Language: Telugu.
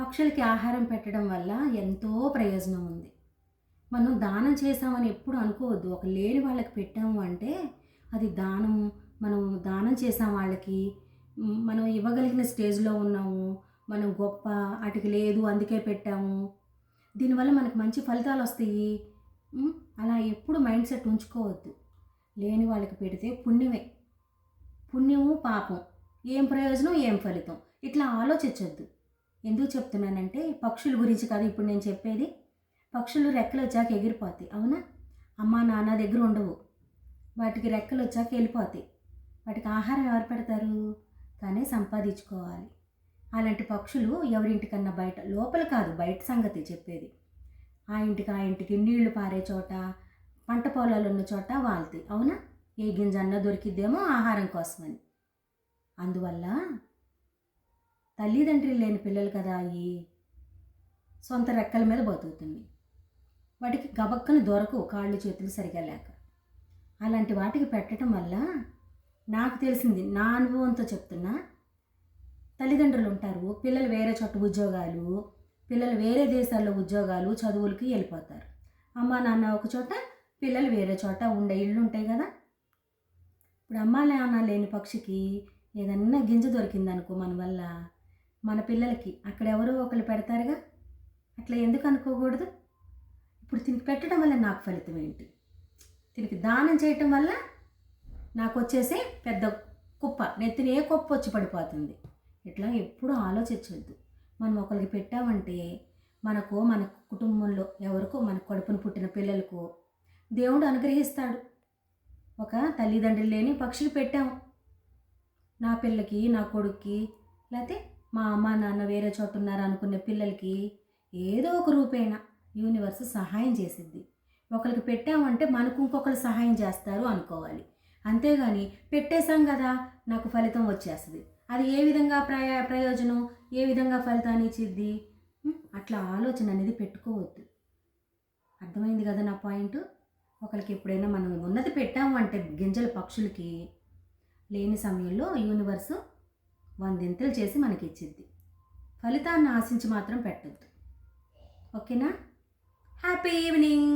పక్షులకి ఆహారం పెట్టడం వల్ల ఎంతో ప్రయోజనం ఉంది. మనం దానం చేసామని ఎప్పుడు అనుకోవద్దు. ఒక లేని వాళ్ళకి పెట్టాము అంటే అది దానం. మనం దానం చేసాం వాళ్ళకి. మనం ఇవ్వగలిగిన స్టేజ్‌లో ఉన్నాము. మనం గొప్ప, అటికి లేదు అందుకే పెట్టాము. దీనివల్ల మనకు మంచి ఫలితాలొస్తాయి. హ్మ్. అలా ఎప్పుడు మైండ్ సెట్ ఉంచుకోవద్దు. లేని వాళ్ళకి పెడితే పుణ్యమే. పుణ్యము, పాపం. ఏం ప్రయోజనం, ఏం ఫలితం. ఇట్లా ఆలోచించొద్దు. ఎందుకు చెప్తున్నానంటే పక్షుల గురించి కాదు ఇప్పుడు నేను చెప్పేది. పక్షులు రెక్కలొచ్చాక ఎగిరిపోతాయి. అవునా? అమ్మా, నాన్న దగ్గర ఉండవు. వాటికి రెక్కలొచ్చాక వెళ్ళిపోతాయి. వాటికి ఆహారం ఎవరు పెడతారు? తానే సంపాదించుకోవాలి. అలాంటి పక్షులు ఎవరింటికన్నా బయట, లోపల కాదు బయట సంగతి చెప్పేది. ఆ ఇంటికి నీళ్లు పారే చోట, పంట పొలాలు ఉన్న చోట వాళ్తాయి. అవునా? ఏ గింజన్నా దొరికిద్దేమో ఆహారం కోసమని. అందువల్ల తల్లిదండ్రులు లేని పిల్లలు కదా అవి, సొంత రెక్కల మీద బతుకుతుంది. వాటికి గబక్కన దొరకవు, కాళ్ళు చేతులు సరిగా లేక. అలాంటి వాటికి పెట్టడం వల్ల నాకు తెలిసింది, నా అనుభవంతో చెప్తున్నా. తల్లిదండ్రులు ఉంటారు, పిల్లలు వేరే చోట ఉద్యోగాలు, పిల్లలు వేరే దేశాల్లో ఉద్యోగాలు, చదువులకి వెళ్ళిపోతారు. అమ్మా నాన్న ఒక చోట, పిల్లలు వేరే చోట ఉండే ఇళ్ళు ఉంటాయి కదా. ఇప్పుడు అమ్మా నాన్న లేని పక్షికి ఏదన్నా గింజ దొరికిందనుకో మన వల్ల, మన పిల్లలకి అక్కడ ఎవరో ఒకరు పెడతారుగా. అట్లా ఎందుకు అనుకోకూడదు? ఇప్పుడు తినికి పెట్టడం వల్ల నాకు ఫలితం ఏంటి? తినికి దానం చేయటం వల్ల నాకు వచ్చేసి పెద్ద కుప్ప, నెత్తిన ఏ కుప్ప వచ్చి పడిపోతుంది. ఇట్లా ఎప్పుడూ ఆలోచించవద్దు. మనం ఒకరికి పెట్టామంటే మనకు, మన కుటుంబంలో ఎవరికో, మన కడుపున పుట్టిన పిల్లలకు దేవుడు అనుగ్రహిస్తాడు. ఒక తల్లిదండ్రులు లేని పక్షికి పెట్టాము, నా పిల్లకి, నా కొడుక్కి, లేకపోతే మా అమ్మ నాన్న వేరే చోట ఉన్నారు అనుకునే పిల్లలకి ఏదో ఒక రూపేణ యూనివర్స్ సహాయం చేసిద్ది. ఒకరికి పెట్టామంటే మనకు ఇంకొకరు సహాయం చేస్తారు అనుకోవాలి. అంతేగాని పెట్టేశాం కదా నాకు ఫలితం వచ్చేస్తుంది, అది ఏ విధంగా ప్రయోజనం, ఏ విధంగా ఫలితాన్ని ఇచ్చిద్ది? అట్లా ఆలోచన అనేది పెట్టుకోవద్దు. అర్థమైంది కదా నా పాయింట్? ఒకరికి ఎప్పుడైనా మనం ఉన్నది పెట్టాము అంటే గింజల పక్షులకి, లేని సమయంలో యూనివర్సు 100 చేసి మనకి ఇచ్చిద్ది. ఫలితాన్ని ఆశించి మాత్రం పెట్టద్దు. ఓకేనా? Happy evening.